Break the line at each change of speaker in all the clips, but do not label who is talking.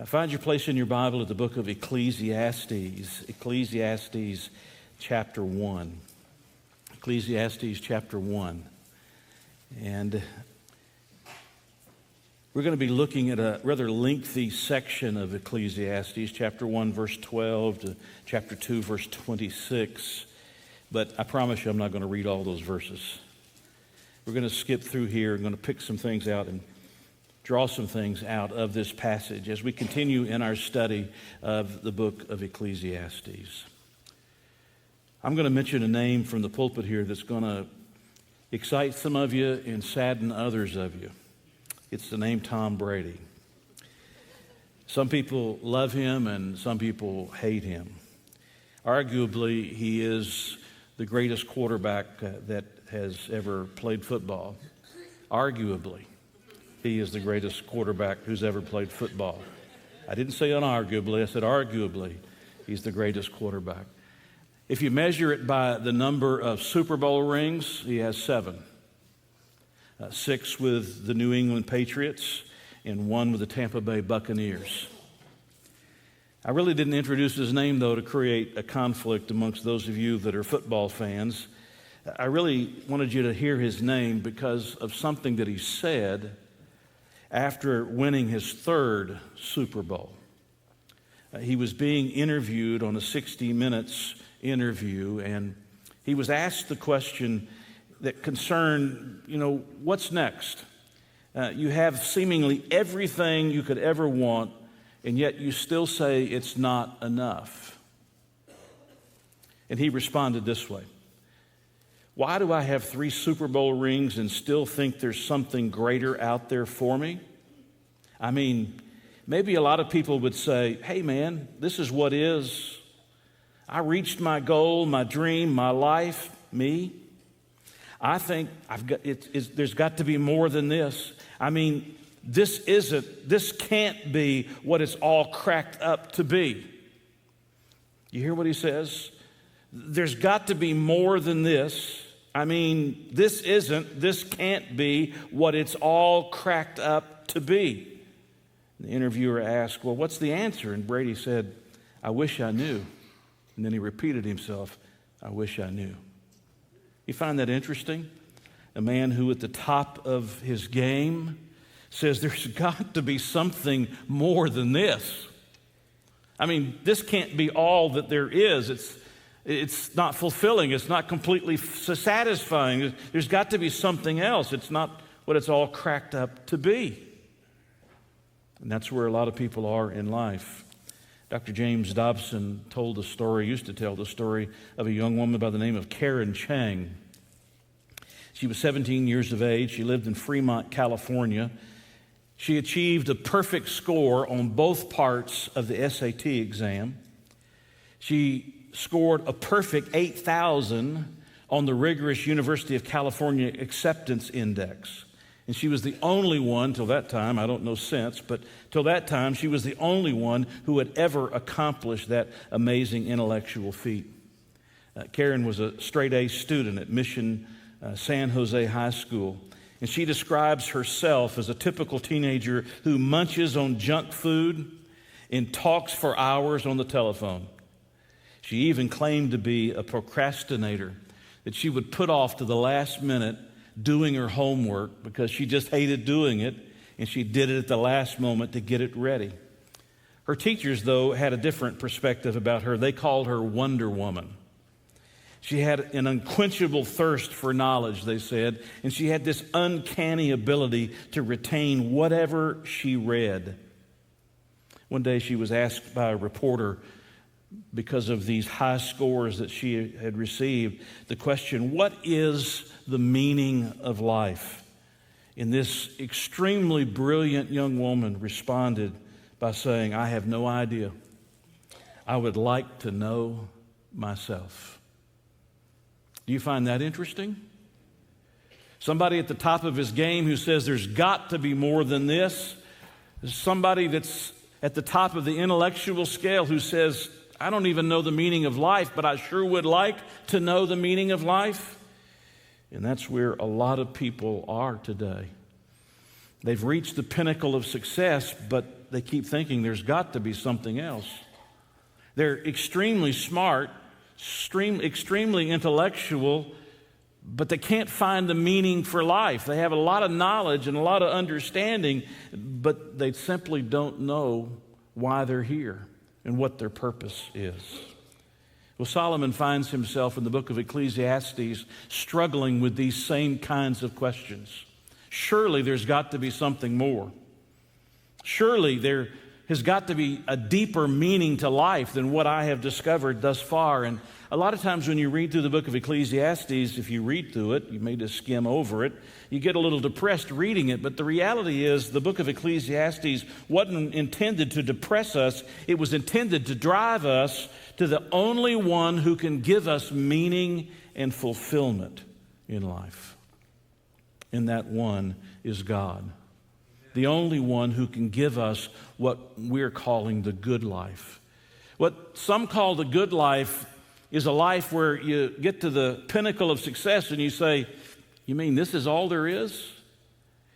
Find your place in your Bible at the book of Ecclesiastes, Ecclesiastes chapter 1. Ecclesiastes chapter 1. And we're going to be looking at a rather lengthy section of Ecclesiastes, chapter 1, verse 12 to chapter 2, verse 26. But I promise you I'm not going to read all those verses. We're going to skip through here. I'm going to pick some things out and draw some things out of this passage as we continue in our study of the book of Ecclesiastes. I'm going to mention a name from the pulpit here that's going to excite some of you and sadden others of you. It's the name Tom Brady. Some people love him and some people hate him. Arguably, he is the greatest quarterback that has ever played football. Arguably. He is the greatest quarterback who's ever played football. I didn't say unarguably, I said arguably he's the greatest quarterback. If you measure it by the number of Super Bowl rings, he has 7. 6 with the New England Patriots and 1 with the Tampa Bay Buccaneers. I really didn't introduce his name, though, to create a conflict amongst those of you that are football fans. I really wanted you to hear his name because of something that he said after winning his 3rd Super Bowl. He was being interviewed on a 60 Minutes interview, and he was asked the question that concerned, what's next? You have seemingly everything you could ever want, and yet you still say it's not enough. And he responded this way: why do I have 3 Super Bowl rings and still think there's something greater out there for me? I mean, maybe a lot of people would say, hey man, this is what is. I reached my goal, my dream, my life, me. I think there's got to be more than this. I mean, this can't be what it's all cracked up to be. You hear what he says? There's got to be more than this. I mean, this can't be what it's all cracked up to be. The interviewer asked, well, what's the answer? And Brady said, I wish I knew. And then he repeated himself, I wish I knew. You find that interesting? A man who at the top of his game says there's got to be something more than this. I mean, this can't be all that there is. It's not fulfilling. It's not completely satisfying. There's got to be something else. It's not what it's all cracked up to be. And that's where a lot of people are in life. Dr. James Dobson used to tell the story of a young woman by the name of Karen Chang. She was 17 years of age. She lived in Fremont, California. She achieved a perfect score on both parts of the SAT exam. She scored a perfect 8,000 on the rigorous University of California acceptance index. And she was the only one till that time, I don't know since, but till that time, she was the only one who had ever accomplished that amazing intellectual feat. Karen was a straight-A student at Mission San Jose High School. And she describes herself as a typical teenager who munches on junk food and talks for hours on the telephone. She even claimed to be a procrastinator, that she would put off to the last minute doing her homework because she just hated doing it, and she did it at the last moment to get it ready. Her teachers, though, had a different perspective about her. They called her Wonder Woman. She had an unquenchable thirst for knowledge, they said, and she had this uncanny ability to retain whatever she read. One day she was asked by a reporter, because of these high scores that she had received, the question, what is the meaning of life? And this extremely brilliant young woman responded by saying, I have no idea. I would like to know myself. Do you find that interesting? Somebody at the top of his game who says there's got to be more than this. Somebody that's at the top of the intellectual scale who says, I don't even know the meaning of life, but I sure would like to know the meaning of life. And that's where a lot of people are today. They've reached the pinnacle of success, but they keep thinking there's got to be something else. They're extremely smart, extremely intellectual, but they can't find the meaning for life. They have a lot of knowledge and a lot of understanding, but they simply don't know why they're here and what their purpose is. Well, Solomon finds himself in the book of Ecclesiastes struggling with these same kinds of questions. Surely there's got to be something more. Surely there has got to be a deeper meaning to life than what I have discovered thus far. And a lot of times when you read through the book of Ecclesiastes, if you read through it, you may just skim over it, you get a little depressed reading it. But the reality is the book of Ecclesiastes wasn't intended to depress us. It was intended to drive us to the only one who can give us meaning and fulfillment in life. And that one is God. The only one who can give us what we're calling the good life. What some call the good life is a life where you get to the pinnacle of success and you say, you mean this is all there is?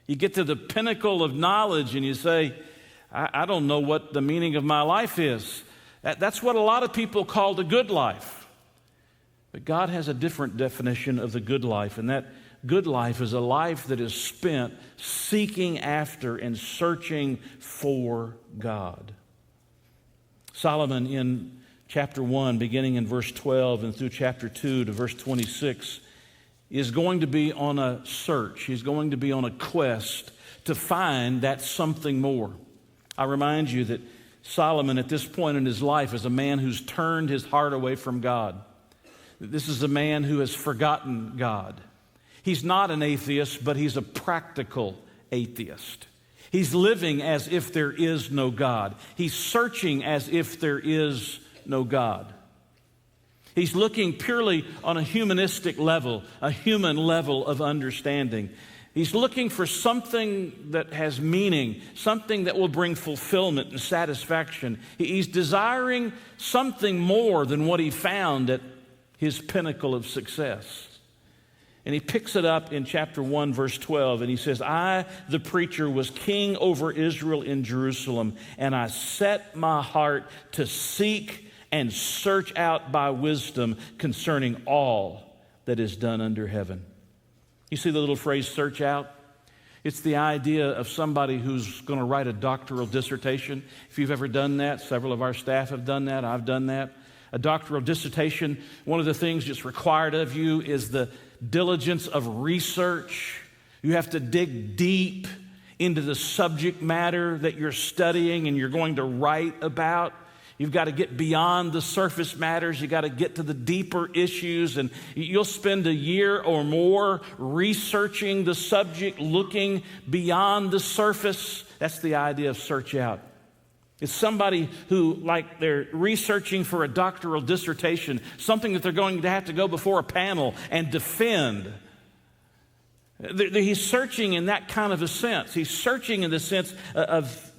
You get to the pinnacle of knowledge and you say, I don't know what the meaning of my life is. That's what a lot of people call the good life. But God has a different definition of the good life, and that good life is a life that is spent seeking after and searching for God. Solomon in chapter 1, beginning in verse 12 and through chapter 2 to verse 26, is going to be on a search. He's going to be on a quest to find that something more. I remind you that Solomon at this point in his life is a man who's turned his heart away from God. This is a man who has forgotten God. He's not an atheist, but he's a practical atheist. He's living as if there is no God. He's searching as if there is no God. He's looking purely on a humanistic level, a human level of understanding. He's looking for something that has meaning, something that will bring fulfillment and satisfaction. He's desiring something more than what he found at his pinnacle of success. And he picks it up in chapter 1, verse 12, and he says, I, the preacher, was king over Israel in Jerusalem, and I set my heart to seek and search out by wisdom concerning all that is done under heaven. You see the little phrase, search out? It's the idea of somebody who's going to write a doctoral dissertation. If you've ever done that, several of our staff have done that, I've done that. A doctoral dissertation, one of the things that's required of you is the diligence of research. You have to dig deep into the subject matter that you're studying and you're going to write about. You've got to get beyond the surface matters. You've got to get to the deeper issues, and you'll spend a year or more researching the subject, looking beyond the surface. That's the idea of search out. It's somebody who, like they're researching for a doctoral dissertation, something that they're going to have to go before a panel and defend. He's searching in that kind of a sense. He's searching in the sense of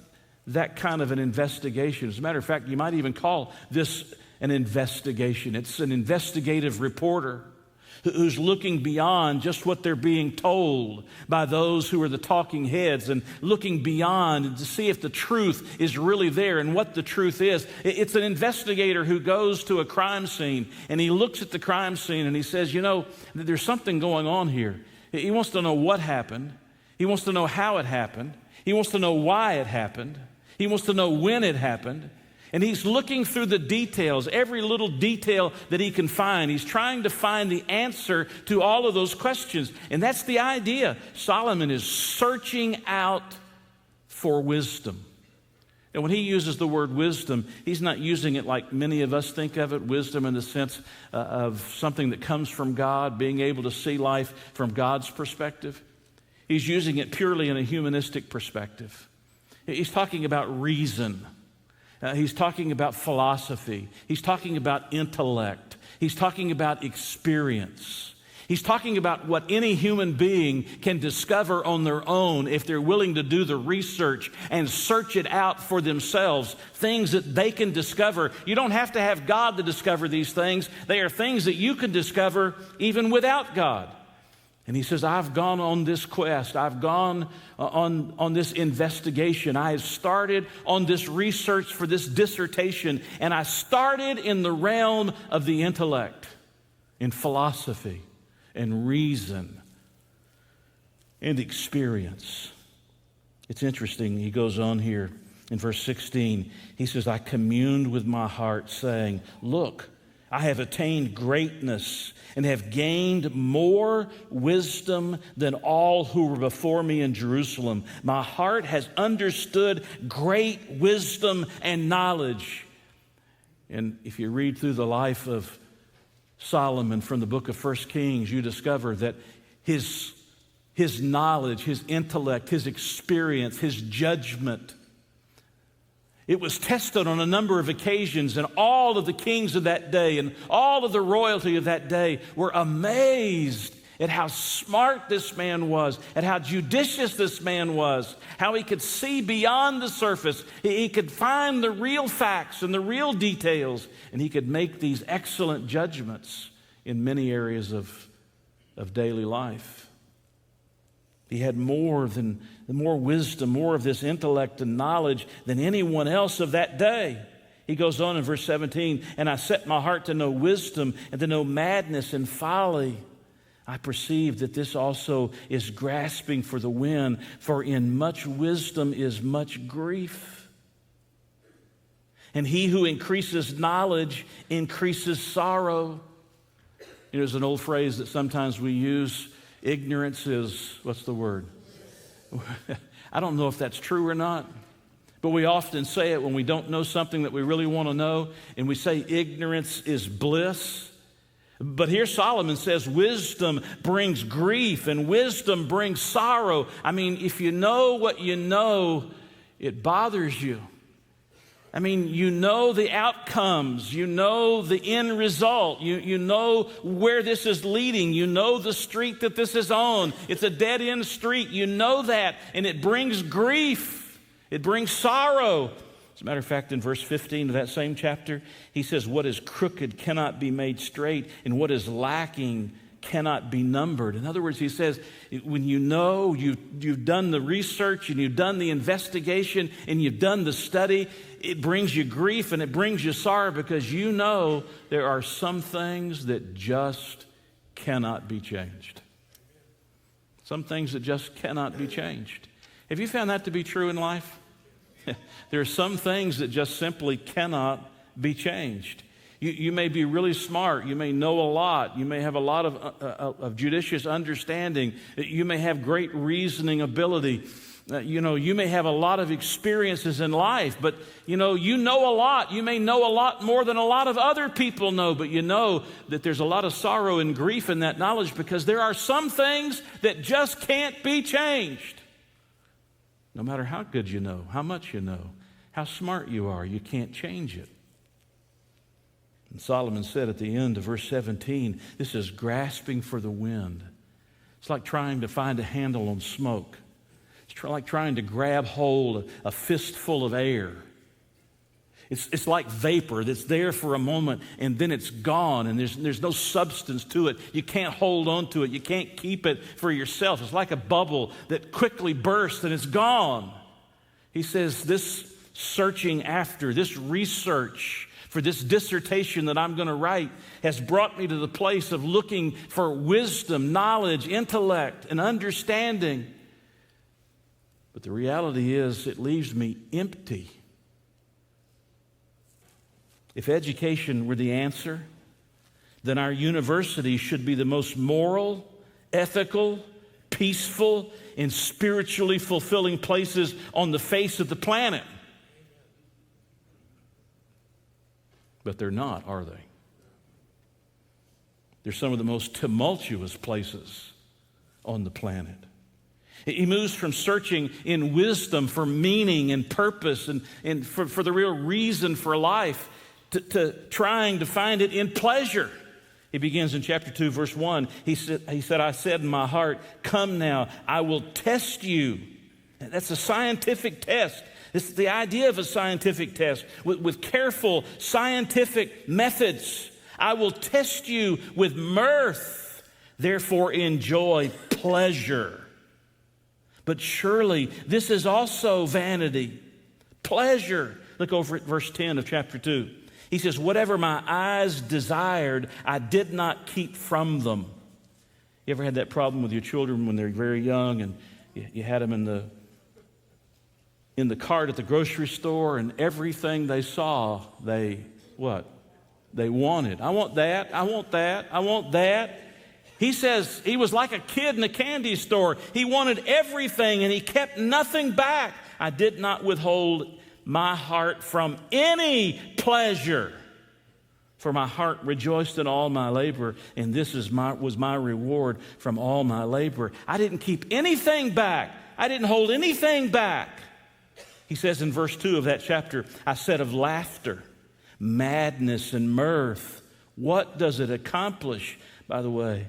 that kind of an investigation. As a matter of fact, you might even call this an investigation. It's an investigative reporter who's looking beyond just what they're being told by those who are the talking heads and looking beyond to see if the truth is really there and what the truth is. It's an investigator who goes to a crime scene and he looks at the crime scene and he says, you know, there's something going on here. He wants to know what happened. He wants to know how it happened. He wants to know why it happened. He wants to know when it happened. And he's looking through the details, every little detail that he can find. He's trying to find the answer to all of those questions. And that's the idea. Solomon is searching out for wisdom. And when he uses the word wisdom, he's not using it like many of us think of it, wisdom in the sense of something that comes from God, being able to see life from God's perspective. He's using it purely in a humanistic perspective. He's talking about reason. He's talking about philosophy. He's talking about intellect. He's talking about experience. He's talking about what any human being can discover on their own if they're willing to do the research and search it out for themselves, things that they can discover. You don't have to have God to discover these things. They are things that you can discover even without God. And he says, I've gone on this quest. I've gone on this investigation. I have started on this research for this dissertation. And I started in the realm of the intellect, in philosophy and reason and experience. It's interesting. He goes on here in verse 16. He says, I communed with my heart, saying, look, I have attained greatness and have gained more wisdom than all who were before me in Jerusalem. My heart has understood great wisdom and knowledge. And if you read through the life of Solomon from the book of 1 Kings, you discover that his knowledge, his intellect, his experience, his judgment, it was tested on a number of occasions, and all of the kings of that day and all of the royalty of that day were amazed at how smart this man was, at how judicious this man was, how he could see beyond the surface. He could find the real facts and the real details, and he could make these excellent judgments in many areas of daily life. He had more wisdom, more of this intellect and knowledge than anyone else of that day. He goes on in verse 17, and I set my heart to know wisdom and to know madness and folly. I perceive that this also is grasping for the wind, for in much wisdom is much grief. And he who increases knowledge increases sorrow. There's an old phrase that sometimes we use. Ignorance is, what's the word? I don't know if that's true or not, but we often say it when we don't know something that we really want to know, and we say ignorance is bliss. But here Solomon says wisdom brings grief and wisdom brings sorrow. I mean, if you know what you know, it bothers you. I mean, you know the outcomes, you know the end result, you know where this is leading, you know the street that this is on. It's a dead-end street, you know that, and it brings grief, it brings sorrow. As a matter of fact, in verse 15 of that same chapter, he says, what is crooked cannot be made straight, and what is lacking cannot be numbered. In other words, he says, when you know you've done the research and you've done the investigation and you've done the study, it brings you grief and it brings you sorrow because you know there are some things that just cannot be changed. Some things that just cannot be changed. Have you found that to be true in life? There are some things that just simply cannot be changed. You may be really smart. You may know a lot. You may have a lot of judicious understanding. You may have great reasoning ability. You may have a lot of experiences in life, but you know a lot. You may know a lot more than a lot of other people know, but you know that there's a lot of sorrow and grief in that knowledge because there are some things that just can't be changed. No matter how good you know, how much you know, how smart you are, you can't change it. And Solomon said at the end of verse 17, this is grasping for the wind. It's like trying to find a handle on smoke. It's like trying to grab hold of a fistful of air. It's like vapor that's there for a moment and then it's gone and there's no substance to it. You can't hold on to it. You can't keep it for yourself. It's like a bubble that quickly bursts and it's gone. He says this searching after, this research for this dissertation that I'm going to write has brought me to the place of looking for wisdom, knowledge, intellect, and understanding. But the reality is it leaves me empty. If education were the answer, then our university should be the most moral, ethical, peaceful, and spiritually fulfilling places on the face of the planet. But they're not, are they? They're some of the most tumultuous places on the planet. He moves from searching in wisdom for meaning and purpose and for the real reason for life to trying to find it in pleasure. He begins in chapter 2, verse 1. He said, I said in my heart, come now, I will test you. That's a scientific test. This is the idea of a scientific test with careful scientific methods. I will test you with mirth. Therefore enjoy pleasure. But surely this is also vanity. Pleasure. Look over at verse 10 of chapter 2. He says, whatever my eyes desired, I did not keep from them. You ever had that problem with your children when they're very young and you had them in the cart at the grocery store, and everything they saw, they wanted. I want that, I want that, I want that. He says he was like a kid in a candy store. He wanted everything and he kept nothing back. I did not withhold my heart from any pleasure, for my heart rejoiced in all my labor, and this was my reward from all my labor. I didn't keep anything back. I didn't hold anything back. He says in verse 2 of that chapter, I said of laughter, madness, and mirth, what does it accomplish? By the way,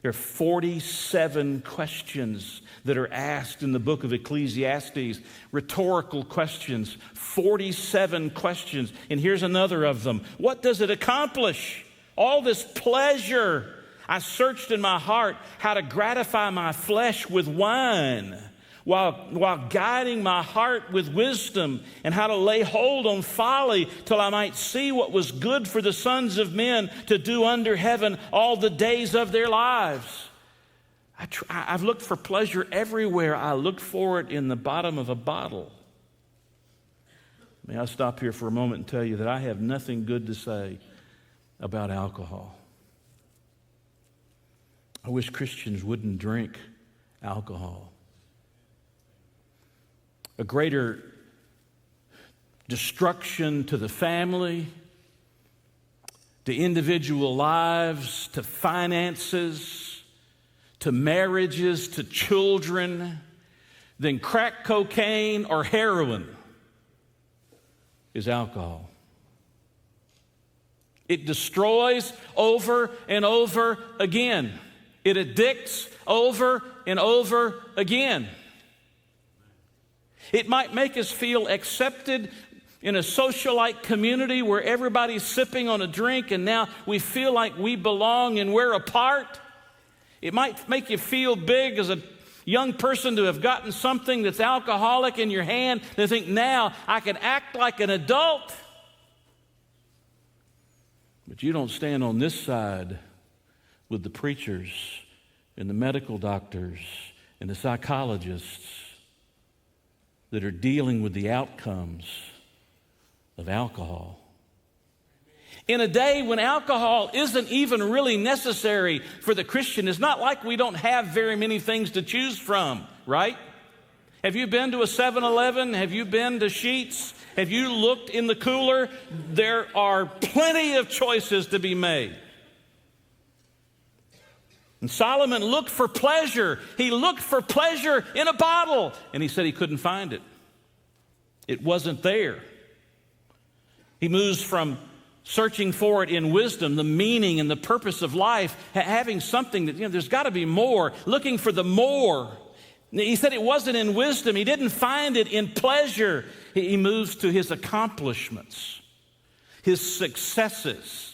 there are 47 questions that are asked in the book of Ecclesiastes, rhetorical questions, 47 questions. And here's another of them. What does it accomplish? All this pleasure. I searched in my heart how to gratify my flesh with wine, while guiding my heart with wisdom, and how to lay hold on folly till I might see what was good for the sons of men to do under heaven all the days of their lives. I've looked for pleasure everywhere. I looked for it in the bottom of a bottle. May I stop here for a moment and tell you that I have nothing good to say about alcohol. I wish Christians wouldn't drink alcohol. A greater destruction to the family, to individual lives, to finances, to marriages, to children, than crack cocaine or heroin is alcohol. It destroys over and over again. It addicts over and over again. It might make us feel accepted in a socialite community where everybody's sipping on a drink and now we feel like we belong and we're a part. It might make you feel big as a young person to have gotten something that's alcoholic in your hand to think, now I can act like an adult. But you don't stand on this side with the preachers and the medical doctors and the psychologists that are dealing with the outcomes of alcohol. In a day when alcohol isn't even really necessary for the Christian, it's not like we don't have very many things to choose from, right? Have you been to a 7-Eleven? Have you been to Sheetz? Have you looked in the cooler? There are plenty of choices to be made. And Solomon looked for pleasure. He looked for pleasure in a bottle, and he said he couldn't find it. It wasn't there. He moves from searching for it in wisdom, the meaning and the purpose of life, having something that, there's got to be more, looking for the more. He said it wasn't in wisdom. He didn't find it in pleasure. He moves to his accomplishments, his successes.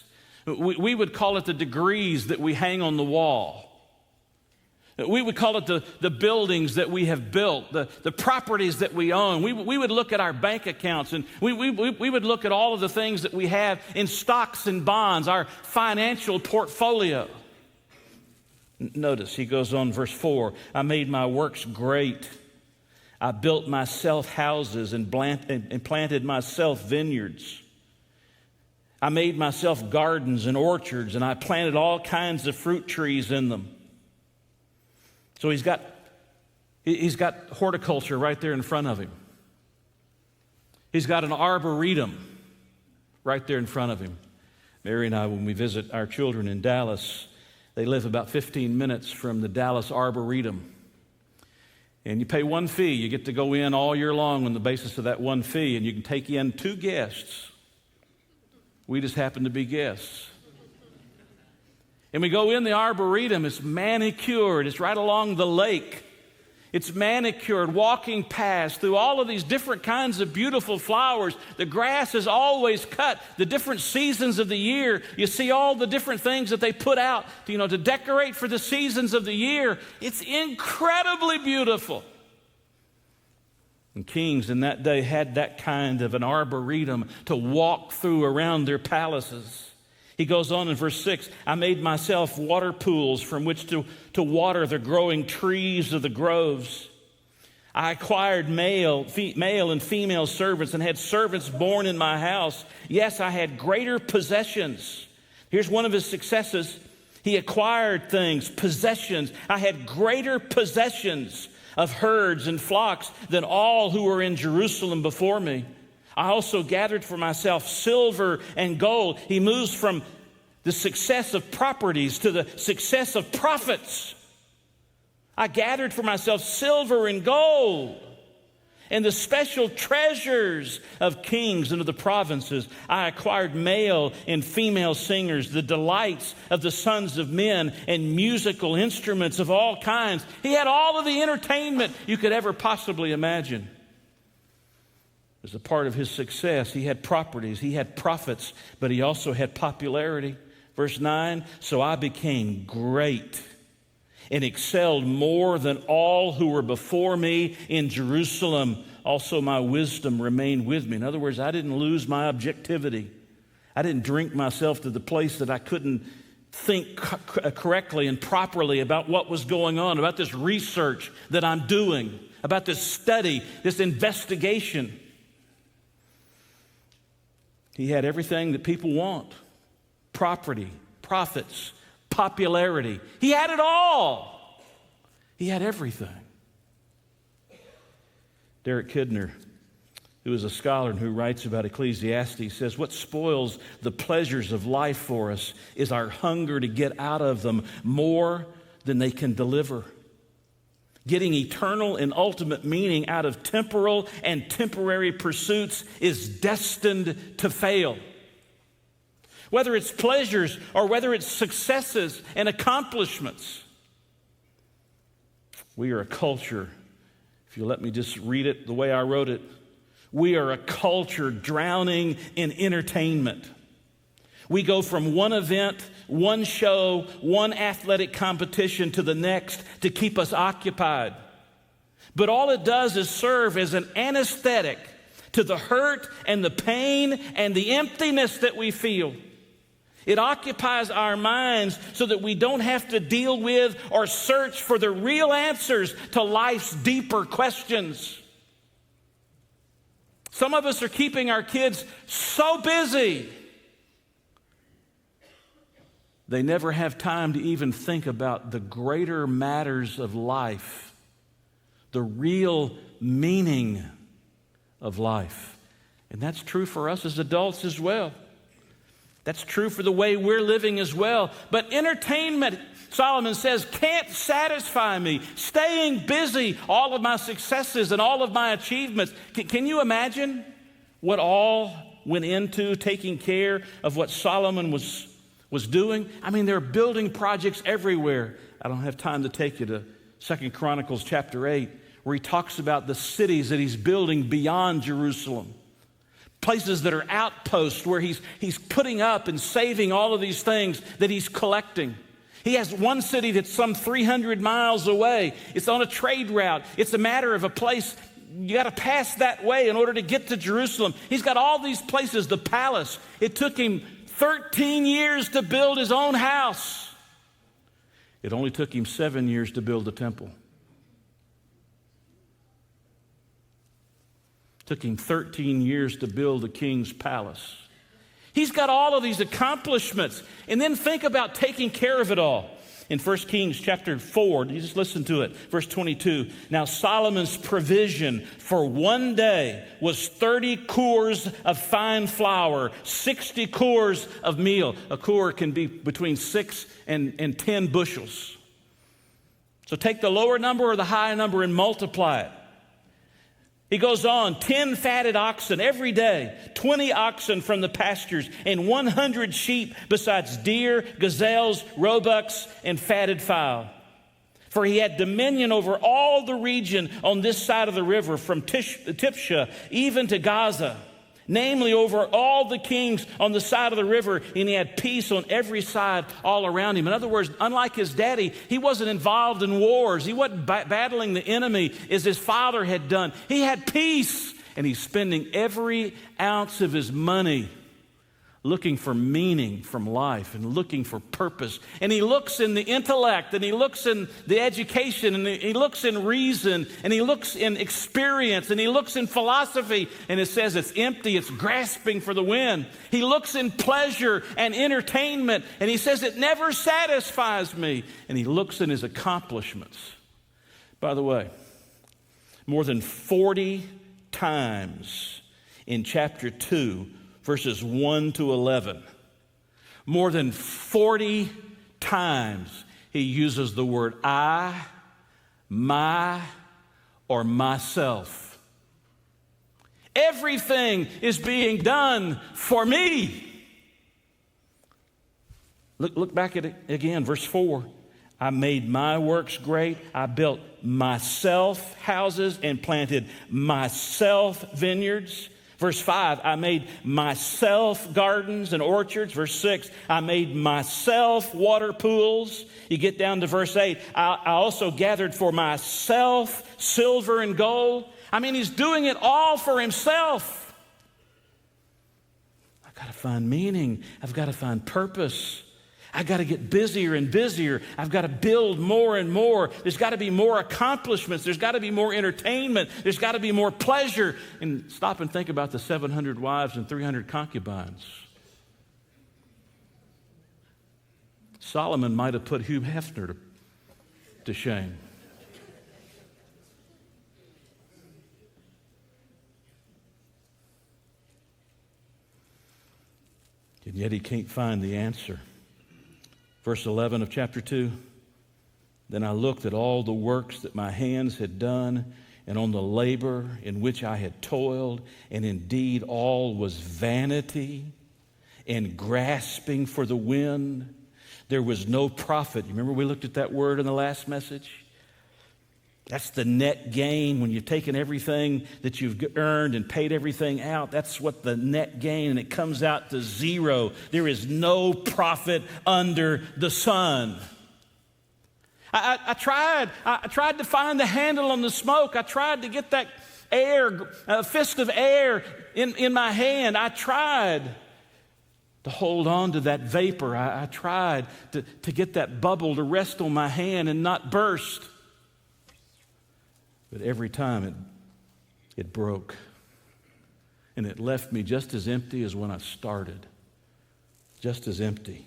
We would call it the degrees that we hang on the wall. We would call it the buildings that we have built, the properties that we own. We would look at our bank accounts, and we would look at all of the things that we have in stocks and bonds, our financial portfolio. Notice, he goes on, verse 4, I made my works great. I built myself houses and planted myself vineyards. I made myself gardens and orchards, and I planted all kinds of fruit trees in them. So he's got horticulture right there in front of him. He's got an arboretum right there in front of him. Mary and I, when we visit our children in Dallas, they live about 15 minutes from the Dallas Arboretum. And you pay one fee. You get to go in all year long on the basis of that one fee, and you can take in 2 guests. We just happen to be guests. And we go in the Arboretum. It's manicured. It's right along the lake. It's manicured, walking past through all of these different kinds of beautiful flowers. The grass is always cut. The different seasons of the year, you see all the different things that they put out, to decorate for the seasons of the year. It's incredibly beautiful. And kings in that day had that kind of an arboretum to walk through around their palaces. He goes on in verse 6, I made myself water pools from which to water the growing trees of the groves. I acquired male and female servants and had servants born in my house. Yes, I had greater possessions. Here's one of his successes. He acquired things, possessions. I had greater possessions of herds and flocks than all who were in Jerusalem before me. I also gathered for myself silver and gold. He moves from the success of properties to the success of profits. I gathered for myself silver and gold and the special treasures of kings and of the provinces. I acquired male and female singers, the delights of the sons of men, and musical instruments of all kinds. He had all of the entertainment you could ever possibly imagine. As a part of his success, he had properties, he had profits, but he also had popularity. Verse 9, so I became great and excelled more than all who were before me in Jerusalem. Also my wisdom remained with me. In other words, I didn't lose my objectivity. I didn't drink myself to the place that I couldn't think correctly and properly about what was going on, about this research that I'm doing, about this study, this investigation. He had everything that people want. Property, profits, popularity. He had it all. He had everything. Derek Kidner, who is a scholar and who writes about Ecclesiastes, says, what spoils the pleasures of life for us is our hunger to get out of them more than they can deliver. Getting eternal and ultimate meaning out of temporal and temporary pursuits is destined to fail. Whether it's pleasures or whether it's successes and accomplishments. We are a culture, if you let me just read it the way I wrote it, we are a culture drowning in entertainment. We go from one event, one show, one athletic competition to the next to keep us occupied. But all it does is serve as an anesthetic to the hurt and the pain and the emptiness that we feel. It occupies our minds so that we don't have to deal with or search for the real answers to life's deeper questions. Some of us are keeping our kids so busy, they never have time to even think about the greater matters of life, the real meaning of life. And that's true for us as adults as well. That's true for the way we're living as well. But entertainment, Solomon says, can't satisfy me. Staying busy, all of my successes and all of my achievements. Can you imagine what all went into taking care of what Solomon was doing? I mean, there are building projects everywhere. I don't have time to take you to 2 Chronicles chapter 8, where he talks about the cities that he's building beyond Jerusalem. Places that are outposts where he's putting up and saving all of these things that he's collecting. He has one city that's some 300 miles away. It's on a trade route. It's a matter of a place. You got to pass that way in order to get to Jerusalem. He's got all these places, the palace. It took him 13 years to build his own house. It only took him 7 years to build the temple. Took him 13 years to build the king's palace. He's got all of these accomplishments. And then think about taking care of it all. In 1 Kings chapter 4, you just listen to it, verse 22. Now Solomon's provision for one day was 30 cors of fine flour, 60 cors of meal. A cor can be between 6 and 10 bushels. So take the lower number or the high number and multiply it. He goes on, 10 fatted oxen every day, 20 oxen from the pastures, and 100 sheep besides deer, gazelles, roebucks, and fatted fowl. For he had dominion over all the region on this side of the river, from Tipsha even to Gaza, namely over all the kings on the side of the river, and he had peace on every side all around him. In other words, unlike his daddy, he wasn't involved in wars. He wasn't battling the enemy as his father had done. He had peace, and he's spending every ounce of his money looking for meaning from life and looking for purpose. And he looks in the intellect, and he looks in the education, and he looks in reason, and he looks in experience, and he looks in philosophy, and it says it's empty, it's grasping for the wind. He looks in pleasure and entertainment, and he says it never satisfies me. And he looks in his accomplishments. By the way, more than 40 times in chapter 2, verses 1 to 11, more than 40 times he uses the word I, my, or myself. Everything is being done for me. Look back at it again, verse 4. I made my works great. I built myself houses and planted myself vineyards. Verse 5, I made myself gardens and orchards. Verse 6, I made myself water pools. You get down to verse 8, I also gathered for myself silver and gold. I mean, he's doing it all for himself. I've got to find meaning. I've got to find purpose. I've got to get busier and busier. I've got to build more and more. There's got to be more accomplishments. There's got to be more entertainment. There's got to be more pleasure. And stop and think about the 700 wives and 300 concubines. Solomon might have put Hugh Hefner to shame. And yet he can't find the answer. Verse 11 of chapter 2, then I looked at all the works that my hands had done, and on the labor in which I had toiled, and indeed all was vanity and grasping for the wind. There was no profit. You remember we looked at that word in the last message? That's the net gain. When you've taken everything that you've earned and paid everything out, that's what the net gain, and it comes out to zero. There is no profit under the sun. I tried to find the handle on the smoke. I tried to get that air, a fist of air in my hand. I tried to hold on to that vapor. I tried to get that bubble to rest on my hand and not burst. But every time it broke. And it left me just as empty as when I started. Just as empty.